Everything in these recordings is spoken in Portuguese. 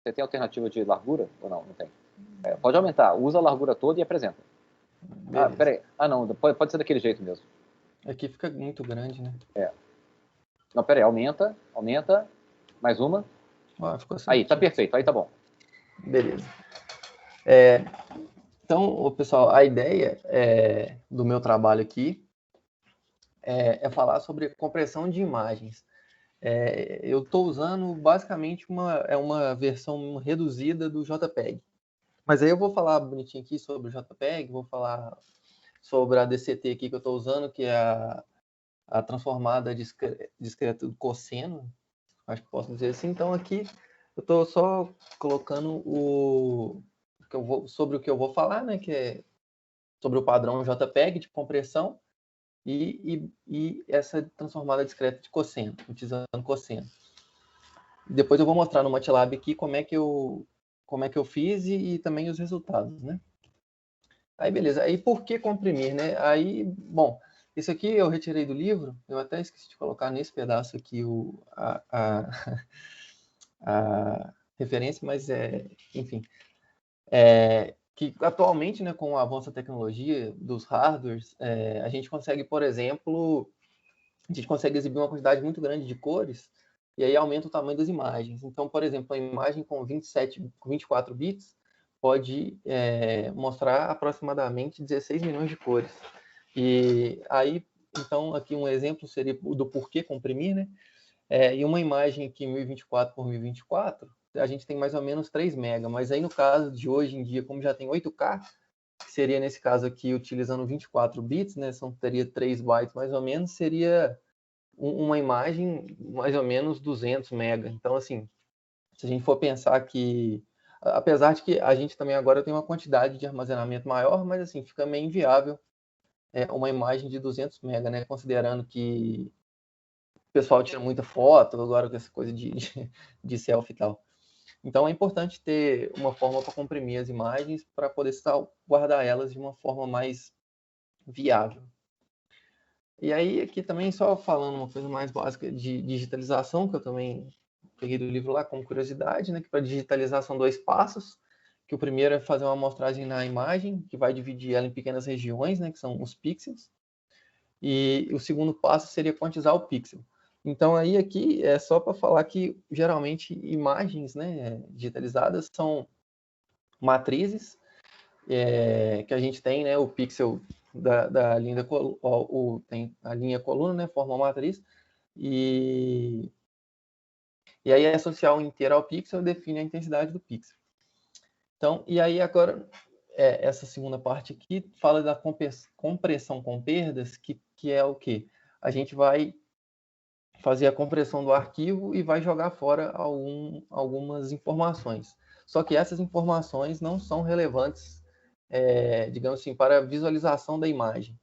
Você tem alternativa de largura ou não? Não tem. Pode aumentar. Usa a largura toda e apresenta. Beleza. Peraí. Não. Pode ser daquele jeito mesmo. Aqui fica muito grande, né? Não, peraí. Aumenta. Mais uma. Ficou Aí, tá certinho. perfeito. Aí tá bom. Beleza. Então, pessoal, a ideia do meu trabalho aqui é falar sobre compressão de imagens. Eu estou usando basicamente uma versão reduzida do JPEG. Mas aí eu vou falar bonitinho aqui sobre o JPEG, vou falar sobre a DCT aqui que eu estou usando, que é a transformada discreta do cosseno, acho que posso dizer assim. Então aqui eu estou só colocando sobre o que eu vou falar, né, que é sobre o padrão JPEG de compressão e essa transformada discreta de cosseno, utilizando cosseno. Depois eu vou mostrar no MATLAB aqui como é que eu fiz e também os resultados, né? Aí beleza, aí por que comprimir, né? Aí, bom, isso aqui eu retirei do livro, eu até esqueci de colocar nesse pedaço aqui a referência, mas enfim, que atualmente, né, com o avanço da tecnologia, dos hardwares, a gente consegue, por exemplo, exibir uma quantidade muito grande de cores e aí aumenta o tamanho das imagens. Então, por exemplo, a imagem com 24 bits pode mostrar aproximadamente 16 milhões de cores. E aí, então, aqui um exemplo seria do porquê comprimir, né? E uma imagem aqui 1024 por 1024, a gente tem mais ou menos 3 MB, mas aí no caso de hoje em dia, como já tem 8K, que seria nesse caso aqui utilizando 24 bits, né, teria 3 bytes mais ou menos, seria uma imagem mais ou menos 200 MB. Então, assim, se a gente for pensar que, apesar de que a gente também agora tem uma quantidade de armazenamento maior, mas assim, fica meio inviável uma imagem de 200 MB, né, considerando que o pessoal tira muita foto agora com essa coisa de selfie e tal. Então é importante ter uma forma para comprimir as imagens para poder guardar elas de uma forma mais viável. E aí aqui também só falando uma coisa mais básica de digitalização, que eu também peguei do livro lá como curiosidade, né, que para digitalizar são 2 passos, que o primeiro é fazer uma amostragem na imagem, que vai dividir ela em pequenas regiões, né, que são os pixels, e o segundo passo seria quantizar o pixel. Então aí aqui é só para falar que geralmente imagens, né, digitalizadas são matrizes que a gente tem, né, o pixel da linha tem a linha coluna, né, forma uma matriz e aí a social inteira ao pixel define a intensidade do pixel. Então, e aí agora essa segunda parte aqui fala da compressão com perdas, que é o que a gente vai fazer a compressão do arquivo e vai jogar fora algumas informações. Só que essas informações não são relevantes, digamos assim, para a visualização da imagem.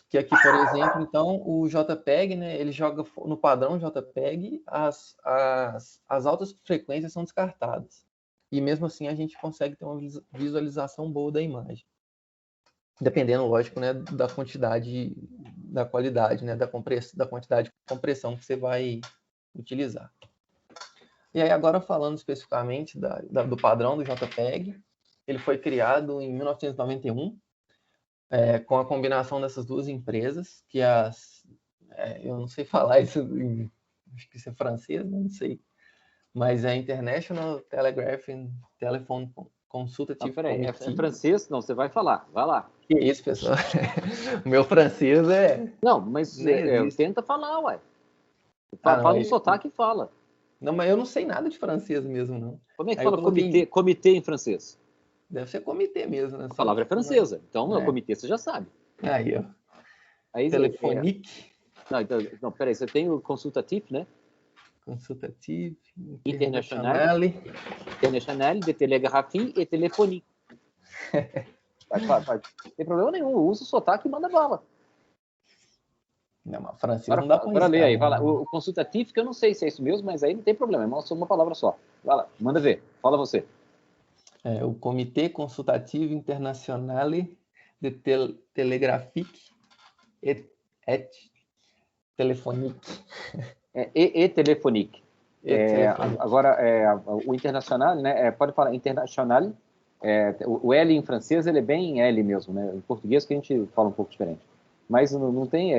Que aqui, por exemplo, então, o JPEG, né, ele joga no padrão JPEG, as altas frequências são descartadas. E mesmo assim a gente consegue ter uma visualização boa da imagem. Dependendo, lógico, né, da quantidade, da qualidade, né, da quantidade de compressão que você vai utilizar. E aí agora falando especificamente do padrão do JPEG, ele foi criado em 1991, com a combinação dessas duas empresas, que eu não sei falar isso, acho que isso é francês, não sei, mas é International Telegraph and Telephone Consultative Committee. É francês? Não, você vai falar. Vai lá. Que isso, pessoal? O meu francês Não, mas tenta falar, ué. Fala um sotaque e fala. Não, mas eu não sei nada de francês mesmo, não. Como é que fala comitê em francês? Deve ser comitê mesmo, né? A palavra é francesa. Então, no comitê você já sabe. Aí, ó. Aí, Telefonique. Não, peraí, você tem o consultatif, né? Consultatif, International de Telegraphie et Téléphonique. Vai. Tem problema nenhum, usa o sotaque e manda bala. Não, mas francês não dá pra agora lê aí, vai lá. O consultatif, que eu não sei se é isso mesmo, mas aí não tem problema, é uma palavra só. Vai lá, manda ver, fala você. O Comitê Consultatif Internationale de Télégraphique et Téléphonique. Et Téléphonique. Agora, o internacional, né? Pode falar internacional. O L em francês ele é bem L mesmo, né? Em português que a gente fala um pouco diferente. Mas não tem.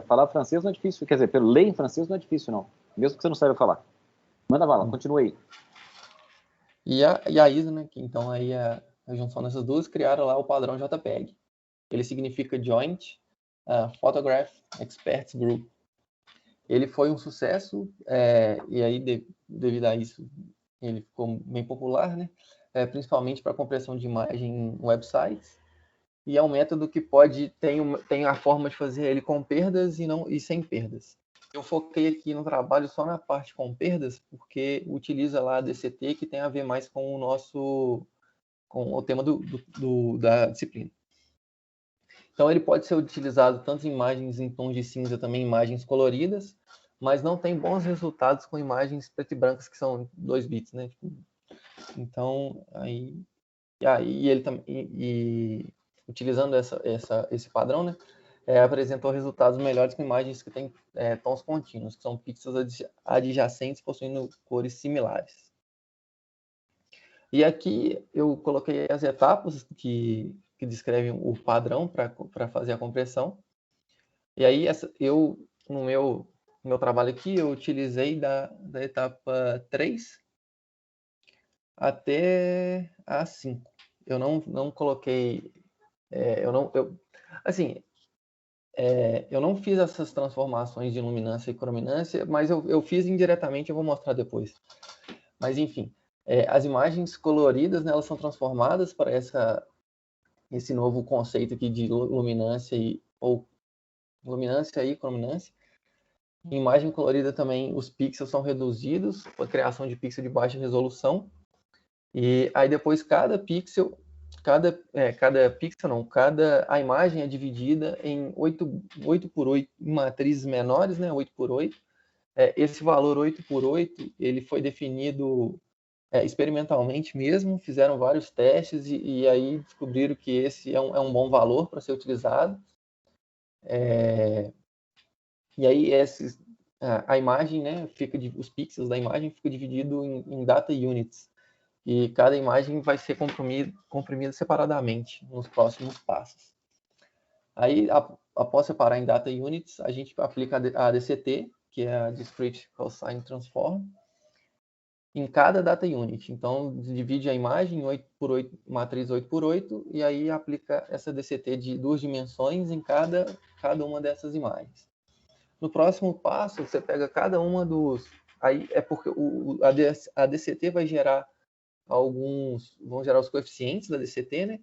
Falar francês não é difícil. Quer dizer, pelo ler em francês não é difícil, não. Mesmo que você não saiba falar. Manda bala, continua aí. E a ISO, né? Que então aí a junção dessas duas criaram lá o padrão JPEG. Ele significa Joint Photograph Experts Group. Ele foi um sucesso, e aí devido a isso ele ficou bem popular, né? Principalmente para compressão de imagem em websites. E é um método que tem a forma de fazer ele com perdas e sem perdas. Eu foquei aqui no trabalho só na parte com perdas, porque utiliza lá a DCT, que tem a ver mais com com o tema da disciplina. Então ele pode ser utilizado tanto em imagens em tons de cinza, também imagens coloridas, mas não tem bons resultados com imagens preto e brancas, que são 2 bits, né? Então, ele também, utilizando esse padrão, né, apresentou resultados melhores com imagens que têm tons contínuos, que são pixels adjacentes possuindo cores similares. E aqui eu coloquei as etapas que descrevem o padrão para fazer a compressão. E aí no meu trabalho aqui eu utilizei da etapa 3 até a 5. Eu não coloquei eu não fiz essas transformações de luminância e crominância, mas eu fiz indiretamente, eu vou mostrar depois. Mas, enfim, as imagens coloridas, né, elas são transformadas para esse novo conceito aqui de luminância e crominância. Em imagem colorida também, os pixels são reduzidos para a criação de pixel de baixa resolução. E aí depois a imagem é dividida em 8x8 matrizes menores, né, 8x8. Esse valor 8x8 ele foi definido experimentalmente mesmo, fizeram vários testes e aí descobriram que esse é um bom valor para ser utilizado. E aí a imagem, né, os pixels da imagem ficam divididos em data units. E cada imagem vai ser comprimida separadamente nos próximos passos. Aí, após separar em data units, a gente aplica a DCT, que é a Discrete Cosine Transform, em cada data unit. Então, divide a imagem em 8x8, matriz 8x8, e aí aplica essa DCT de 2 dimensões em cada uma dessas imagens. No próximo passo, você pega cada uma dos... Aí é porque a DCT vai gerar vão gerar os coeficientes da DCT, né?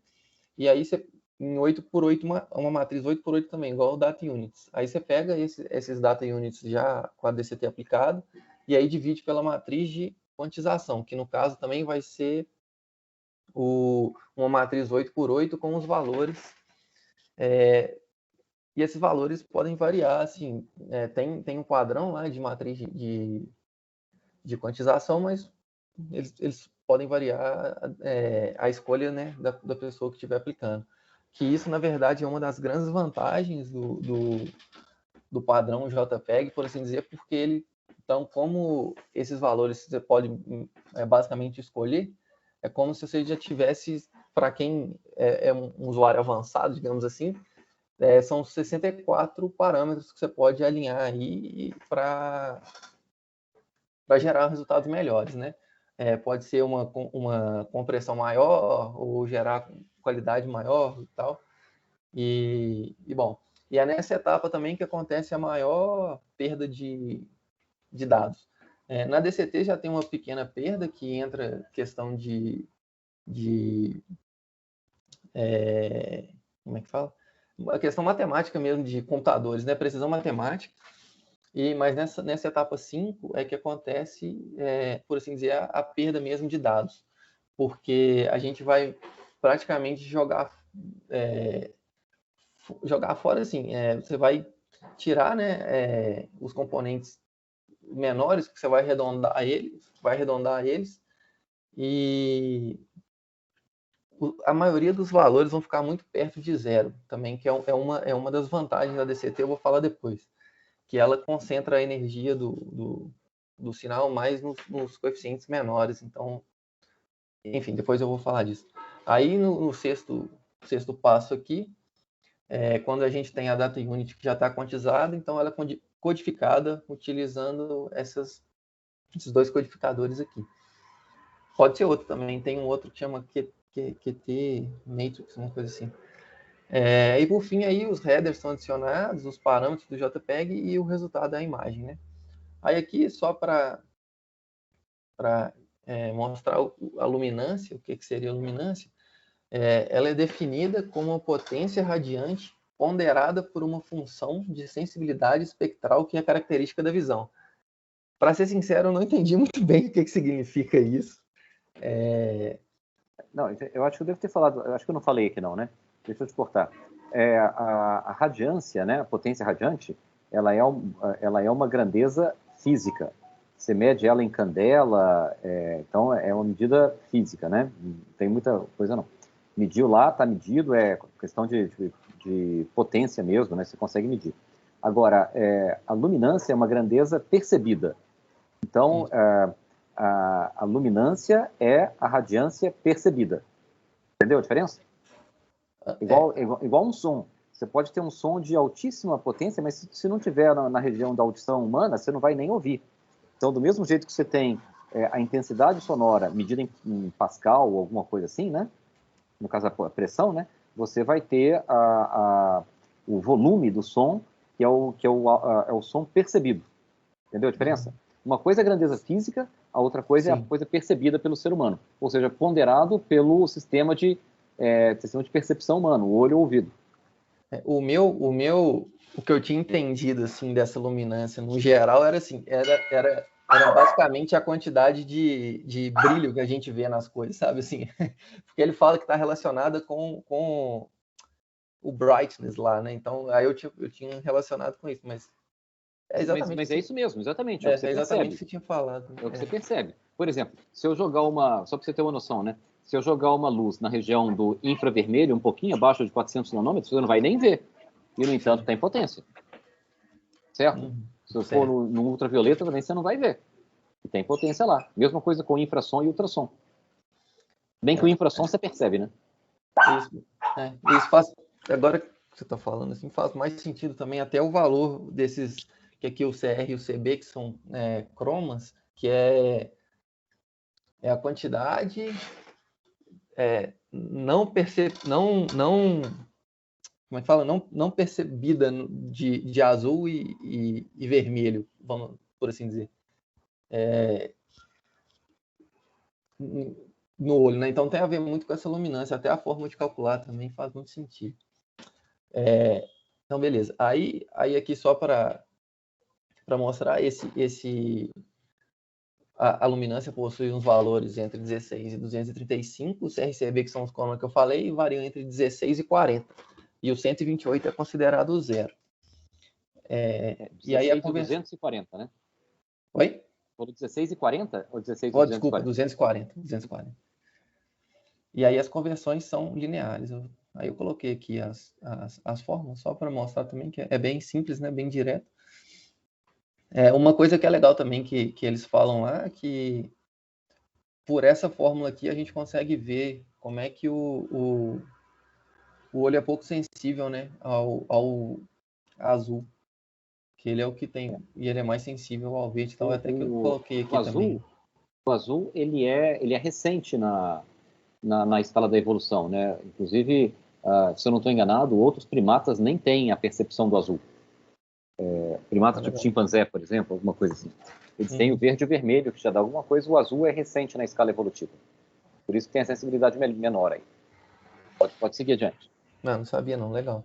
E aí você, em 8x8, uma matriz 8x8 também, igual o data units. Aí você pega esses data units já com a DCT aplicado, e aí divide pela matriz de quantização, que no caso também vai ser uma matriz 8x8 com os valores. E esses valores podem variar, assim, tem um padrão lá de matriz de quantização, mas eles podem variar a escolha, né, da pessoa que estiver aplicando. Que isso, na verdade, é uma das grandes vantagens do padrão JPEG, por assim dizer, porque então, como esses valores você pode basicamente escolher, é como se você já tivesse, para quem é um usuário avançado, digamos assim, são 64 parâmetros que você pode alinhar aí para gerar resultados melhores, né? Pode ser uma compressão maior ou gerar qualidade maior e tal. Bom, e é nessa etapa também que acontece a maior perda de dados. Na DCT já tem uma pequena perda que entra questão como é que fala? Uma questão matemática mesmo de computadores, né? Precisão matemática. Mas nessa etapa 5 é que acontece, por assim dizer, a perda mesmo de dados. Porque a gente vai praticamente jogar fora, assim, você vai tirar, né, os componentes menores, que você vai arredondar eles, e a maioria dos valores vão ficar muito perto de zero, também, que é uma das vantagens da DCT, eu vou falar depois, que ela concentra a energia do sinal, mas nos coeficientes menores. Então, enfim, depois eu vou falar disso. Aí no sexto passo aqui, quando a gente tem a data unit que já está quantizada, então ela é codificada utilizando esses dois codificadores aqui. Pode ser outro também, tem um outro que chama QT Matrix, uma coisa assim. E por fim aí os headers são adicionados, os parâmetros do JPEG e o resultado da imagem, né? Aí aqui só para mostrar a luminância, o que seria a luminância, ela é definida como uma potência radiante ponderada por uma função de sensibilidade espectral que é característica da visão. Para ser sincero, eu não entendi muito bem o que significa isso. Não, eu acho que eu devo ter falado, eu acho que eu não falei aqui não, né? Deixa eu te cortar. A radiância, né, a potência radiante, ela é uma grandeza física. Você mede ela em candela, então é uma medida física, né? Não tem muita coisa não. Mediu lá, está medido, é questão de potência mesmo, né? Você consegue medir. Agora, a luminância é uma grandeza percebida. Então, a luminância é a radiância percebida. Entendeu a diferença? Igual um som. Você pode ter um som de altíssima potência, mas se não tiver na região da audição humana, você não vai nem ouvir. Então, do mesmo jeito que você tem a intensidade sonora medida em Pascal ou alguma coisa assim, né? No caso, a pressão, né? Você vai ter o volume do som, que é o som percebido. Entendeu a diferença? Uma coisa é a grandeza física, a outra coisa é a coisa percebida pelo ser humano. Ou seja, ponderado pelo sistema de percepção humano, o olho ou o ouvido. O que eu tinha entendido assim dessa luminância no geral era assim, era basicamente a quantidade de brilho que a gente vê nas coisas, sabe assim? Porque ele fala que está relacionada com o brightness lá, né? Então aí eu tinha relacionado com isso, mas Mas é isso mesmo, exatamente. É o que você exatamente o que você tinha falado. É o que você percebe. Por exemplo, se eu jogar só para você ter uma noção, né? Se eu jogar uma luz na região do infravermelho, um pouquinho abaixo de 400 nanômetros, você não vai nem ver. E, no entanto, tem potência. Certo? Se eu for no ultravioleta, também você não vai ver. E tem potência lá. Mesma coisa com infrassom e ultrassom. Bem que o infrassom você percebe, né? Isso faz... Agora que você está falando assim, faz mais sentido também até o valor desses... Que aqui o CR e o CB, que são cromas, que é a quantidade não como é que fala? Não percebida de azul e vermelho, vamos por assim dizer. No olho, né? Então tem a ver muito com essa luminância, até a forma de calcular também faz muito sentido. Então, beleza. Aí aqui só para mostrar a luminância possui uns valores entre 16 e 235, os RCB, que são os cromas que eu falei, variam entre 16 e 40. E o 128 é considerado zero. E aí a conversão... 240, né? Oi? Falou 16 e 40? Ou 16 e 240? Desculpa, 240. E aí as conversões são lineares. Aí eu coloquei aqui as fórmulas, só para mostrar também que é bem simples, né? Bem direto. Uma coisa que é legal também que eles falam lá, que por essa fórmula aqui a gente consegue ver como é que o olho é pouco sensível, né, ao azul, que ele é o que tem, e ele é mais sensível ao verde, então até que eu coloquei aqui também. O azul, ele é recente na escala da evolução, né? Inclusive, se eu não estou enganado, outros primatas nem têm a percepção do azul. Primatas tipo chimpanzé, por exemplo, alguma coisa assim. Eles têm o verde e o vermelho, que já dá alguma coisa, o azul é recente na escala evolutiva. Por isso que tem a sensibilidade menor aí. Pode seguir adiante. Não sabia não, legal.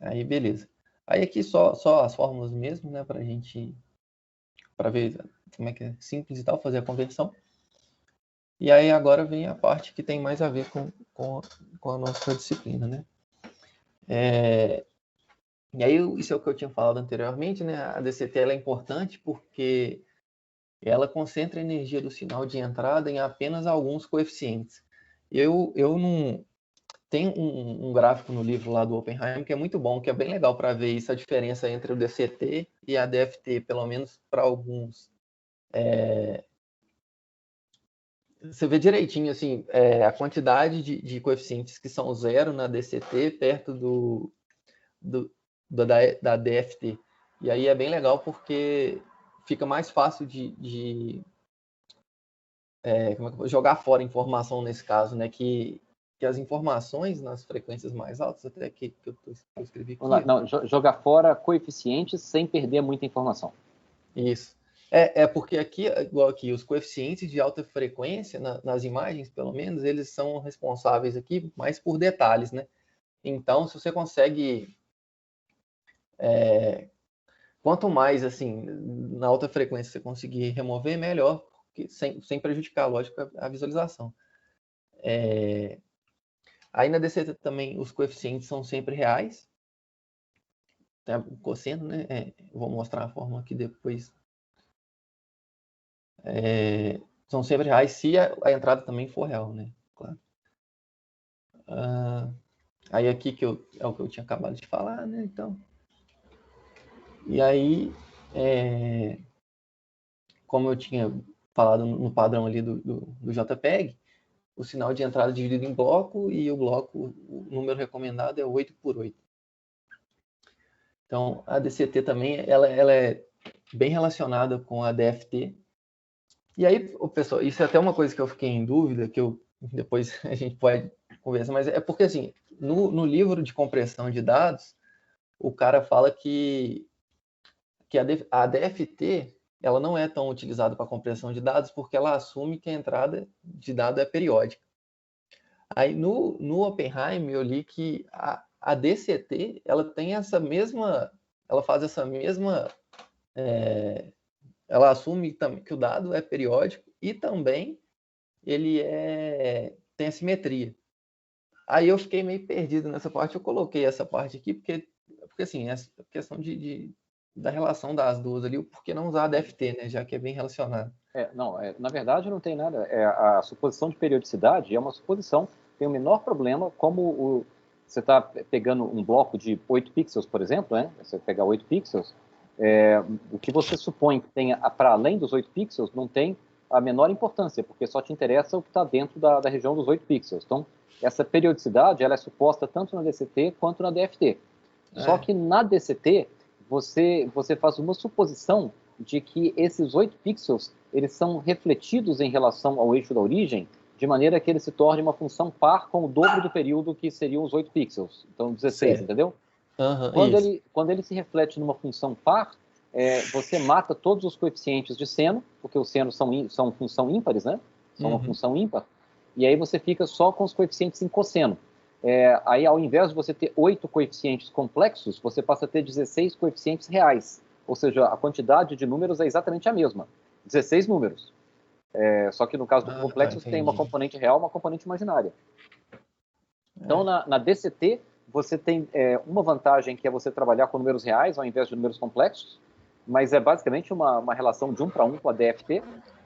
Aí, beleza. Aí aqui só as fórmulas mesmo, né, para ver como é que é simples e tal, fazer a conversão. E aí agora vem a parte que tem mais a ver com a nossa disciplina, né? E aí isso é o que eu tinha falado anteriormente, né? A DCT ela é importante porque ela concentra a energia do sinal de entrada em apenas alguns coeficientes. Eu não tem um gráfico no livro lá do Oppenheim que é muito bom, que é bem legal para ver isso, a diferença entre o DCT e a DFT, pelo menos para alguns. Você vê direitinho assim, a quantidade de coeficientes que são zero na DCT perto da DFT. E aí é bem legal porque fica mais fácil de jogar fora informação nesse caso, né? Que as informações nas frequências mais altas, até que eu escrevi aqui. Não, jogar fora coeficientes sem perder muita informação. Isso. Porque aqui, igual aqui, os coeficientes de alta frequência, nas imagens, pelo menos, eles são responsáveis aqui mais por detalhes, né? Então, se você consegue... quanto mais, assim, na alta frequência você conseguir remover, melhor, porque, sem prejudicar, lógico, a visualização. Aí na DCT também, os coeficientes são sempre reais. Tem o cosseno, né? Eu vou mostrar a forma aqui depois. São sempre reais se a entrada também for real, né? Claro. Aí aqui é o que eu tinha acabado de falar, né? Então. E aí, como eu tinha falado no padrão ali do JPEG, o sinal de entrada é dividido em bloco e o número recomendado é 8x8. Então, a DCT também, ela é bem relacionada com a DFT. E aí, pessoal, isso é até uma coisa que eu fiquei em dúvida, que depois a gente pode conversar, mas é porque, assim, no livro de compressão de dados, o cara fala que a DFT, ela não é tão utilizada para compressão de dados porque ela assume que a entrada de dado é periódica. Aí, no Oppenheim, eu li que a DCT, ela tem essa mesma... Ela faz essa mesma... ela assume que o dado é periódico e também ele tem assimetria. Aí eu fiquei meio perdido nessa parte. Eu coloquei essa parte aqui porque assim, essa questão da relação das duas ali, por que não usar a DFT, né? Já que é bem relacionado. Na verdade não tem nada. A suposição de periodicidade é uma suposição, tem o menor problema, como você está pegando um bloco de 8 pixels, por exemplo, né? Você pegar 8 pixels, o que você supõe que tenha para além dos 8 pixels não tem a menor importância, porque só te interessa o que está dentro da região dos 8 pixels. Então, essa periodicidade ela é suposta tanto na DCT quanto na DFT. Só que na DCT, você faz uma suposição de que esses 8 pixels eles são refletidos em relação ao eixo da origem, de maneira que ele se torne uma função par com o dobro do período que seriam os 8 pixels. Então, 16, certo. Entendeu? Quando ele se reflete numa função par, você mata todos os coeficientes de seno, porque os senos são função ímpares, né? São uma função ímpar. E aí você fica só com os coeficientes em cosseno. Aí, ao invés de você ter 8 coeficientes complexos, você passa a ter 16 coeficientes reais. Ou seja, a quantidade de números é exatamente a mesma. 16 números. Só que no caso do complexo, você tem uma componente real e uma componente imaginária. Então, na DCT, você tem uma vantagem que é você trabalhar com números reais ao invés de números complexos, mas é basicamente uma relação de 1 para 1 com a DFT.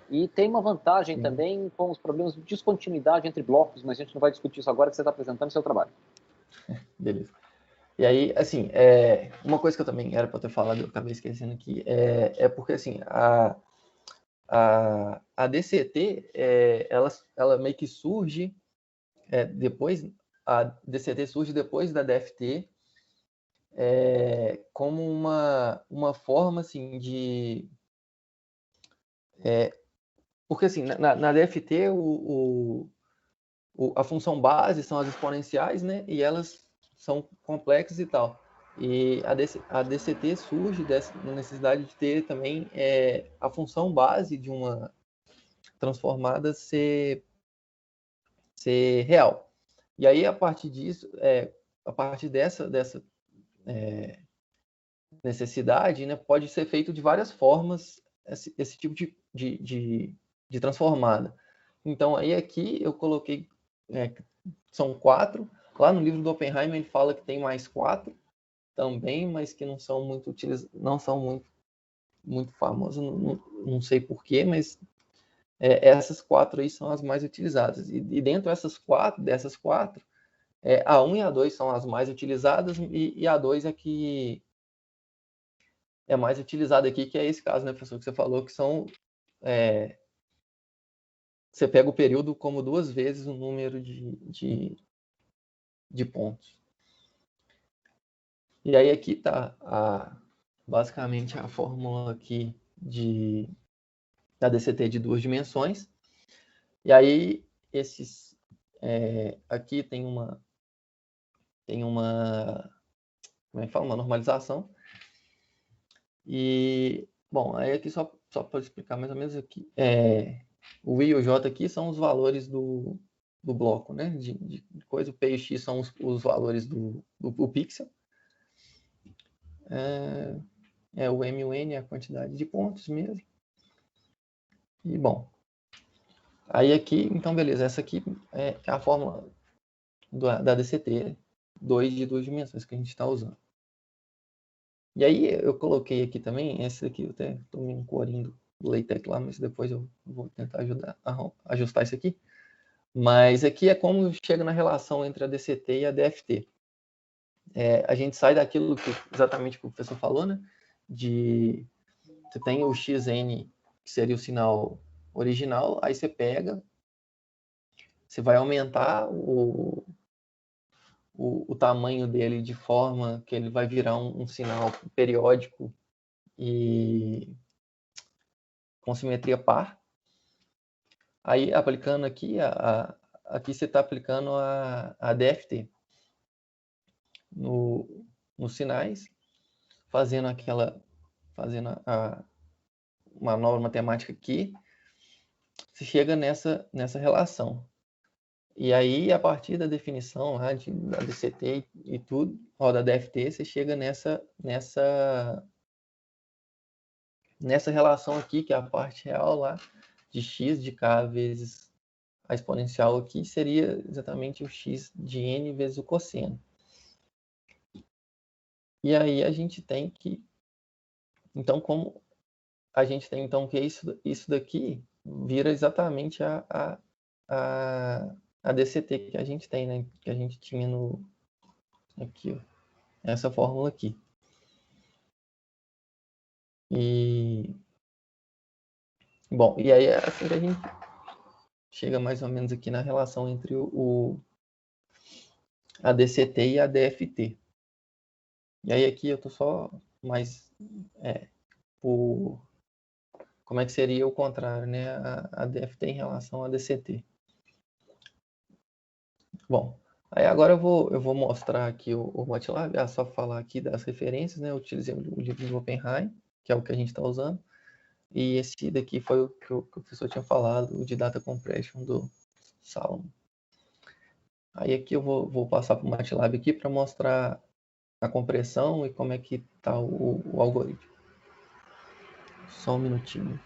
E tem uma vantagem também com os problemas de descontinuidade entre blocos, mas a gente não vai discutir isso agora que você está apresentando o seu trabalho. Beleza. E aí, assim, uma coisa que eu também era para ter falado, eu acabei esquecendo aqui, porque, assim, a DCT, ela meio que surge depois, a DCT surge depois da DFT, como uma forma, assim, de... porque, assim, na DFT, a função base são as exponenciais, né? E elas são complexas e tal. E a DCT surge dessa necessidade de ter também a função base de uma transformada ser real. E aí, a partir disso, a partir dessa necessidade, né, pode ser feito de várias formas esse tipo de transformada. Então, aí aqui eu coloquei, são 4. Lá no livro do Oppenheim ele fala que tem mais 4 também, mas que não são muito muito famosas, não sei porquê, mas essas 4 aí são as mais utilizadas. E dentro dessas 4, A 1 e a 2 são as mais utilizadas, e a 2 é que é mais utilizada aqui, que é esse caso, né, professor, que você falou, que são... você pega o período como 2 vezes o número de pontos. E aí aqui está basicamente a fórmula aqui da DCT de 2 dimensões. E aí aqui tem uma como é que fala? Uma normalização. E, bom, aí aqui só para explicar mais ou menos aqui. O I e o J aqui são os valores do bloco, né? De coisa. O P e o X são os valores do pixel. O M e o N é a quantidade de pontos mesmo. E, bom, aí aqui, então, beleza. Essa aqui é a fórmula da DCT 2 de 2 dimensões que a gente está usando. E aí eu coloquei aqui também, esse aqui eu até estou me encorindo do LaTeX lá, mas depois eu vou tentar ajustar isso aqui. Mas aqui é como chega na relação entre a DCT e a DFT. A gente sai daquilo exatamente que o professor falou, né? Você tem o XN, que seria o sinal original, aí você pega, você vai aumentar o tamanho dele de forma que ele vai virar um sinal periódico e com simetria par. Aí, aplicando aqui, aqui você está aplicando a DFT nos sinais, fazendo uma nova matemática aqui, você chega nessa relação. E aí, a partir da definição lá da DCT e tudo, da DFT, você chega nessa relação aqui, que é a parte real lá, de x de k vezes a exponencial aqui, seria exatamente o x de n vezes o cosseno. E aí a gente tem que... Então, como a gente tem então que isso daqui vira exatamente a DCT que a gente tem, né? Que a gente tinha aqui, ó, essa fórmula aqui. E bom, e aí é assim que a gente chega mais ou menos aqui na relação entre a DCT e a DFT. E aí aqui eu tô só mais como é que seria o contrário, né? A DFT em relação à DCT. Bom, aí agora eu vou mostrar aqui o MATLAB, só falar aqui das referências, né? Eu utilizei o livro do Oppenheim, que é o que a gente está usando, e esse daqui foi o que o professor tinha falado, o de Data Compression do Salomon. Aí aqui eu vou passar para o MATLAB aqui para mostrar a compressão e como é que está o algoritmo. Só um minutinho.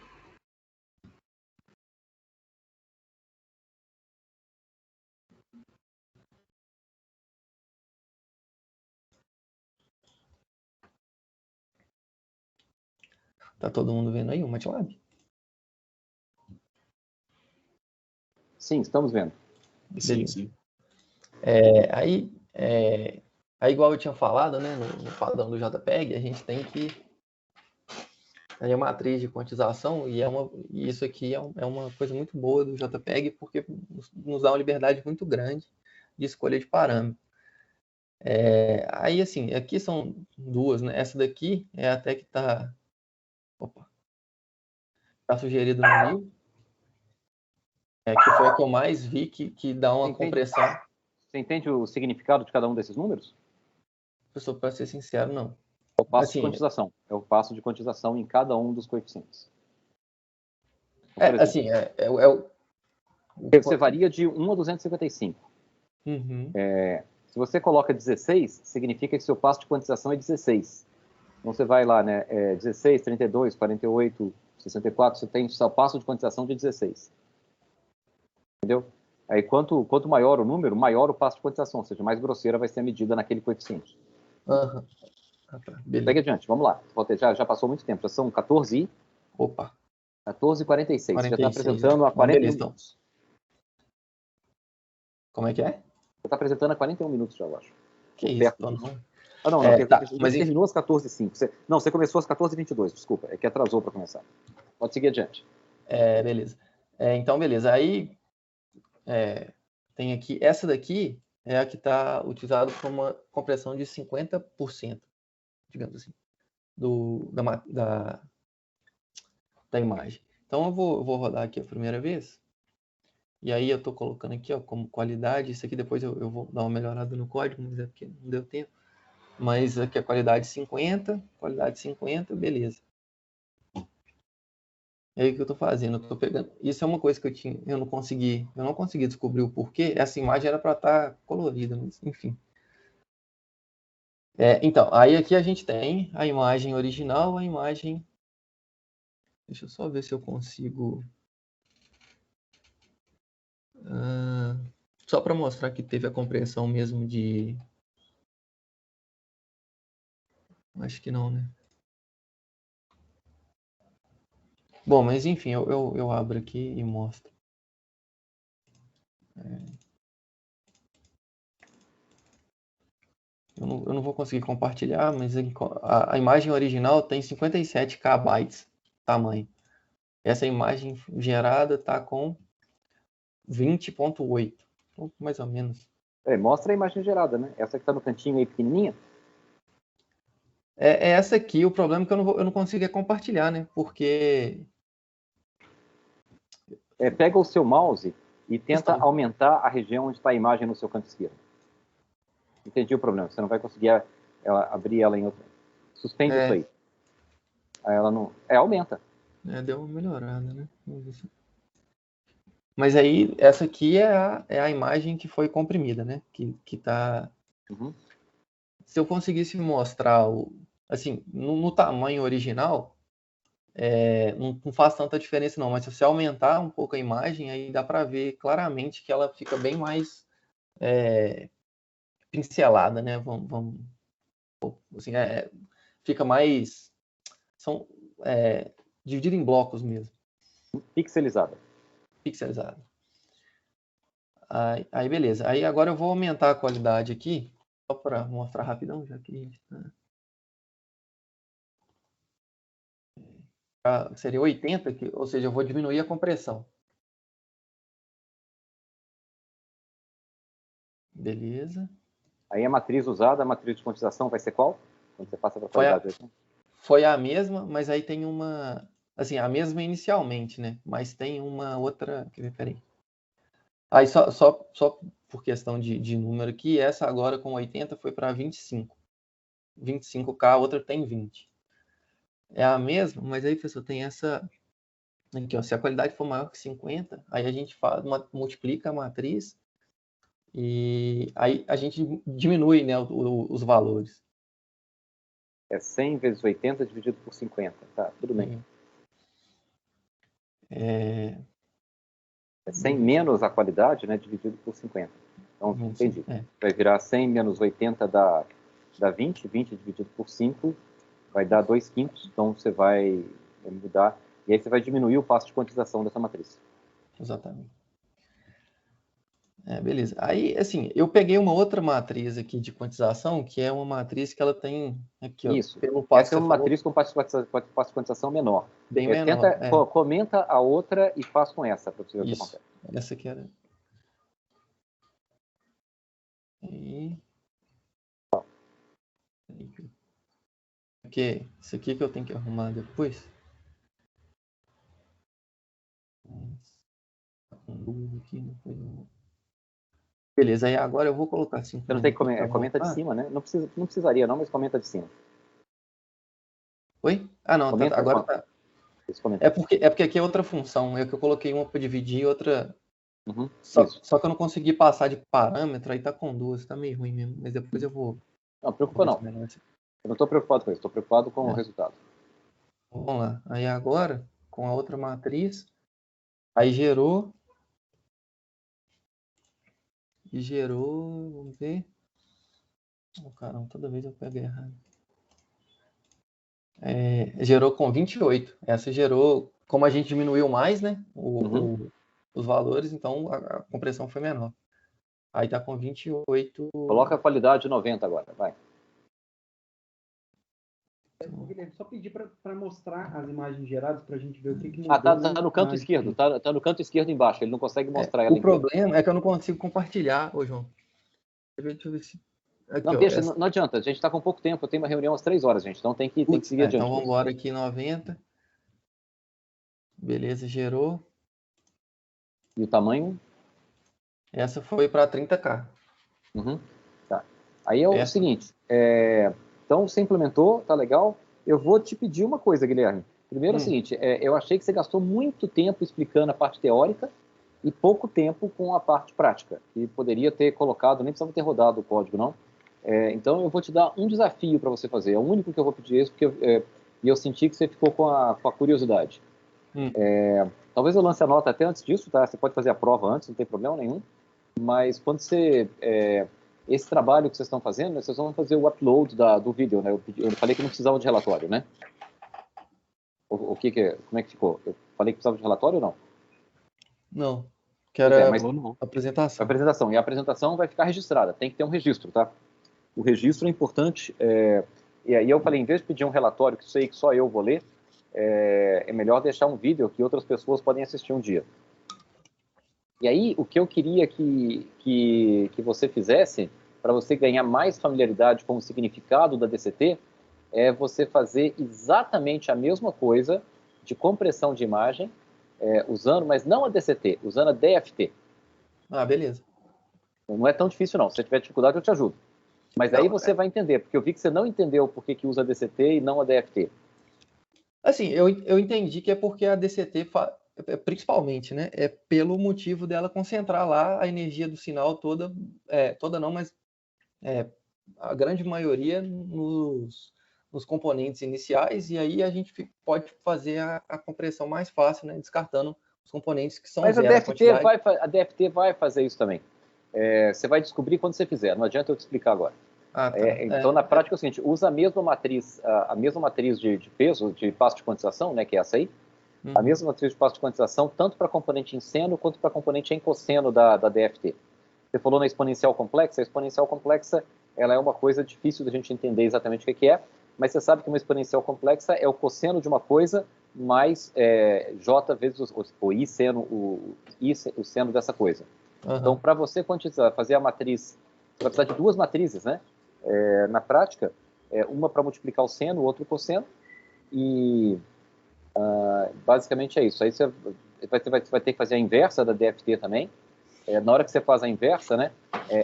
Tá todo mundo vendo aí o MATLAB? Sim, estamos vendo. Sim. Aí, igual eu tinha falado, né, no padrão do JPEG, a gente tem que a matriz de quantização, e isso aqui é uma coisa muito boa do JPEG, porque nos dá uma liberdade muito grande de escolha de parâmetro. Aí, assim, aqui são duas, né? Essa daqui é até que está sugerido no livro, que foi a que eu mais vi que dá uma compressão. Você entende o significado de cada um desses números? Professor, para ser sincero, não. É o passo de quantização. É o passo de quantização em cada um dos coeficientes. Você varia de 1 a 255. Uhum. Se você coloca 16, significa que seu passo de quantização é 16. Então você vai lá, né? 16, 32, 48, 64, você tem seu passo de quantização de 16. Entendeu? Aí quanto maior o número, maior o passo de quantização, ou seja, mais grosseira vai ser a medida naquele coeficiente. Uhum. Segue adiante, vamos lá. Já passou muito tempo, já são 14 Opa. 14h46. Você já está apresentando há 40 minutos. Como é que é? Você está apresentando há 41 minutos já, eu acho. Que isso, tô não. Não. Tá, mas terminou às 14h05. Você começou às 14h22, desculpa. É que atrasou para começar. Pode seguir adiante. Beleza. Então, beleza. Aí, tem aqui, essa daqui é a que está utilizada para uma compressão de 50%, digamos assim, da imagem. Então, eu vou rodar aqui a primeira vez. E aí eu estou colocando aqui, ó, como qualidade. Isso aqui depois eu vou dar uma melhorada no código, mas é porque não deu tempo. Mas aqui a qualidade 50, beleza. É aí o que eu estou fazendo, eu tô pegando. Isso é uma coisa que eu não consegui descobrir o porquê. Essa imagem era para estar colorida, mas enfim. Então, aí aqui a gente tem a imagem original, a imagem. Deixa eu só ver se eu consigo. Só para mostrar que teve a compressão mesmo de. Acho que não, né? Bom, mas enfim, eu abro aqui e mostro. Eu não vou conseguir compartilhar, mas a imagem original tem 57 KB tamanho. Essa imagem gerada está com 20.8, mais ou menos. Mostra a imagem gerada, né? Essa que está no cantinho aí pequenininha. É essa aqui, o problema é que eu não consigo compartilhar, né? Porque... Pega o seu mouse e tenta aumentar a região onde está a imagem no seu canto esquerdo. Entendi o problema. Você não vai conseguir abrir ela em outra. Suspende isso aí. Aí ela não... aumenta. Deu uma melhorada, né? Mas aí, essa aqui é a imagem que foi comprimida, né? Que tá... Uhum. Se eu conseguisse mostrar, assim, no tamanho original, não faz tanta diferença não, mas se você aumentar um pouco a imagem, aí dá para ver claramente que ela fica bem mais pincelada, né? Vamos assim, fica mais... dividido em blocos mesmo. Pixelizada. Aí beleza. Aí agora eu vou aumentar a qualidade aqui, só para mostrar rapidão, já que a gente seria 80, ou seja, eu vou diminuir a compressão. Beleza. Aí a matriz usada, a matriz de quantização vai ser qual? Quando você passa para a qualidade. Foi a mesma, mas aí tem uma... Assim, a mesma inicialmente, né? Mas tem uma outra... Peraí. Aí só por questão de número aqui, essa agora com 80 foi para 25. 25K, a outra tem 20. É a mesma, mas aí, professor, tem essa... Aqui, ó, se a qualidade for maior que 50, aí a gente multiplica a matriz e aí a gente diminui, né, os valores. 100 vezes 80 dividido por 50. Tá, tudo bem. É 100 menos a qualidade, né, dividido por 50. Então, entendi. Vai virar 100 menos 80 dá 20. 20 dividido por 5 vai dar 2/5. Então, você vai mudar. E aí você vai diminuir o passo de quantização dessa matriz. Exatamente. Beleza. Aí, assim, eu peguei uma outra matriz aqui de quantização, que é uma matriz que ela tem aqui, ó. Isso. Essa é uma matriz com passo de quantização menor. Bem menor. Comenta a outra e faz com essa, para você ver o que acontece. Essa aqui era... Porque isso aqui que eu tenho que arrumar depois. Beleza, aí agora eu vou colocar assim. Você não tem que comenta de cima, né? Não precisaria não, mas comenta de cima. Oi? Não, comenta, tá, agora tá. É porque aqui é outra função, é que eu coloquei uma para dividir e outra... Só que eu não consegui passar de parâmetro, aí tá com duas, tá meio ruim mesmo, mas depois eu vou... Não, preocupa não. Eu não estou preocupado com isso, estou preocupado com o resultado. Vamos lá, aí agora, com a outra matriz, aí gerou... vamos ver... caramba, toda vez eu pego errado. Gerou com 28. Essa gerou, como a gente diminuiu mais, né, os valores, então a compressão foi menor. Aí tá com 28. Coloca a qualidade 90 agora, vai. Guilherme, só pedir para mostrar as imagens geradas para a gente ver o que mudou. Ah, tá no canto esquerdo, tá no canto esquerdo embaixo, ele não consegue mostrar ela O inteira. problema é que eu não consigo compartilhar, ô João. Deixa eu ver se... Aqui, Não, ó, deixa, não adianta, a gente está com pouco tempo, eu tenho uma reunião às 3 horas, gente, então tem que seguir adiante. Então vamos embora aqui, 90. Beleza, gerou. E o tamanho? Essa foi para 30K. Uhum. Tá. Aí é o seguinte, então você implementou, tá legal, eu vou te pedir uma coisa, Guilherme. Primeiro é o seguinte, eu achei que você gastou muito tempo explicando a parte teórica e pouco tempo com a parte prática, e poderia ter colocado, nem precisava ter rodado o código, não. Então eu vou te dar um desafio para você fazer, é o único que eu vou pedir isso, porque eu senti que você ficou com a curiosidade. Talvez eu lance a nota até antes disso, tá? Você pode fazer a prova antes, não tem problema nenhum, mas quando você... esse trabalho que vocês estão fazendo, vocês vão fazer o upload do vídeo, né? Eu falei que não precisava de relatório, né? Como é que ficou? Eu falei que precisava de relatório ou não? Não, que era apresentação. E a apresentação vai ficar registrada, tem que ter um registro, tá? O registro é importante, e aí eu falei, em vez de pedir um relatório que sei que só eu vou ler, é melhor deixar um vídeo que outras pessoas podem assistir um dia. E aí, o que eu queria que você fizesse, para você ganhar mais familiaridade com o significado da DCT, é você fazer exatamente a mesma coisa de compressão de imagem, usando, mas não a DCT, usando a DFT. Ah, beleza. Não é tão difícil não, se você tiver dificuldade eu te ajudo. Mas aí você vai entender, porque eu vi que você não entendeu por que usa a DCT e não a DFT. Assim, eu entendi que é porque a DCT, principalmente, né, é pelo motivo dela concentrar lá a energia do sinal toda, toda não, mas a grande maioria nos componentes iniciais, e aí a gente pode fazer a compressão mais fácil, né, descartando os componentes que são zero. Mas a DFT vai fazer isso também. Você vai descobrir quando você fizer, não adianta eu te explicar agora. Ah, tá. Então, na prática é o seguinte, usa a mesma matriz de peso, de passo de quantização, né, que é essa aí, a mesma matriz de passo de quantização, tanto para componente em seno quanto para componente em cosseno da DFT. Você falou na exponencial complexa, a exponencial complexa ela é uma coisa difícil da gente entender exatamente o que é, mas você sabe que uma exponencial complexa é o cosseno de uma coisa mais j vezes o i seno, o seno dessa coisa. Então, para você quantizar, fazer a matriz, você vai precisar de duas matrizes, né? Na prática, uma para multiplicar o seno, o outro o cosseno, e basicamente é isso. Aí você vai ter que fazer a inversa da DFT também. Na hora que você faz a inversa, né,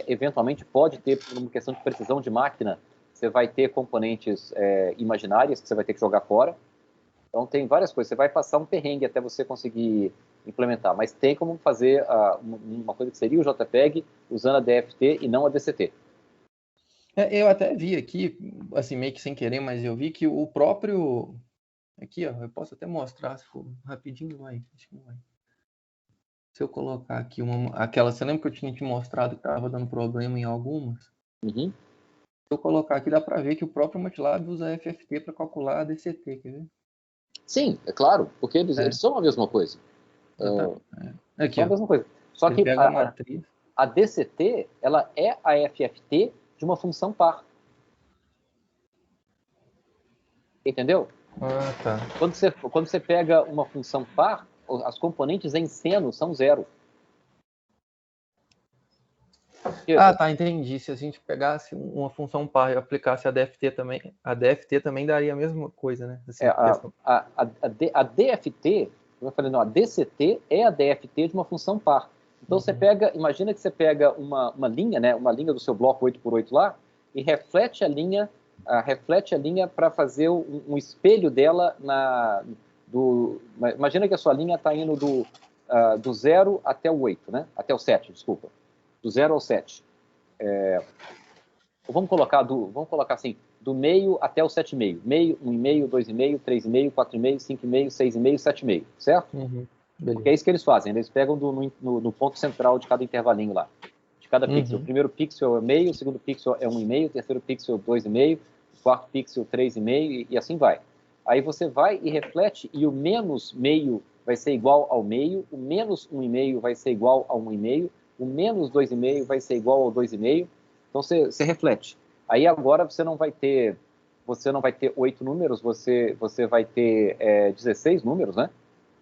eventualmente pode ter, por uma questão de precisão de máquina, você vai ter componentes imaginárias que você vai ter que jogar fora. Então tem várias coisas. Você vai passar um perrengue até você conseguir implementar, mas tem como fazer uma coisa que seria o JPEG usando a DFT e não a DCT. Eu até vi aqui, assim, meio que sem querer, mas eu vi que o próprio... Aqui, ó, eu posso até mostrar, se for rapidinho, vai. Acho que não vai. Se eu colocar aqui aquela... Você lembra que eu tinha te mostrado que estava dando problema em algumas? Uhum. Se eu colocar aqui, dá para ver que o próprio MATLAB usa FFT para calcular a DCT, quer ver? Sim, é claro, porque eles são a mesma coisa. Aqui, são a mesma coisa. Só que a DCT, ela é a FFT de uma função par. Entendeu? Ah, tá. Quando você pega uma função par, as componentes em seno são zero. Tá, entendi. Se a gente pegasse uma função par e aplicasse a DFT também daria a mesma coisa, né? Assim, a DFT, como eu falei, não, a DCT é a DFT de uma função par. Então você pega, imagina que você pega uma linha, né, uma linha do seu bloco 8x8 lá, e reflete a linha para fazer um espelho dela imagina que a sua linha está indo do 0 até o 8, né? Até o 7, desculpa. Do 0 ao 7. Vamos colocar assim, do meio até o 7,5. Meio, 1,5, 2,5, 3,5, 4,5, 5,5, 6,5, 7,5, certo? Porque é isso que eles fazem, eles pegam no ponto central de cada intervalinho lá, de cada pixel. O primeiro pixel é meio, o segundo pixel é 1,5, o terceiro pixel 2,5, o quarto pixel 3,5 e assim vai. Aí você vai e reflete, e o menos meio vai ser igual ao meio, o menos 1,5 vai ser igual ao 1,5, o menos 2,5 vai ser igual ao 2,5. Então você reflete. Aí agora você não vai ter 8 números, você vai ter 16 números, né?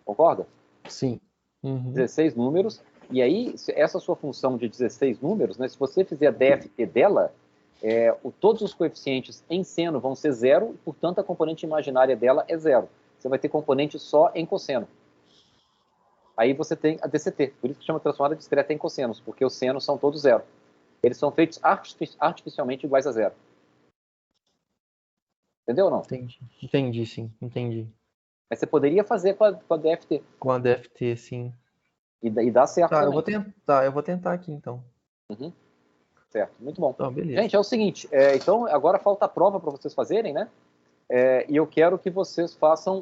Concorda? Sim. Uhum. 16 números. E aí, essa sua função de 16 números, né, se você fizer a DFT dela, todos os coeficientes em seno vão ser zero, portanto a componente imaginária dela é zero. Você vai ter componente só em cosseno. Aí você tem a DCT, por isso que chama transformada discreta em cossenos, porque os senos são todos zero. Eles são feitos artificialmente iguais a zero. Entendeu ou não? Entendi, sim, entendi. Mas você poderia fazer com a DFT. Com a DFT, sim. E dá certo Tá, também. eu vou tentar aqui, então. Uhum. Certo, muito bom. Então, beleza. Gente, é o seguinte, então agora falta a prova para vocês fazerem, né? E eu quero que vocês façam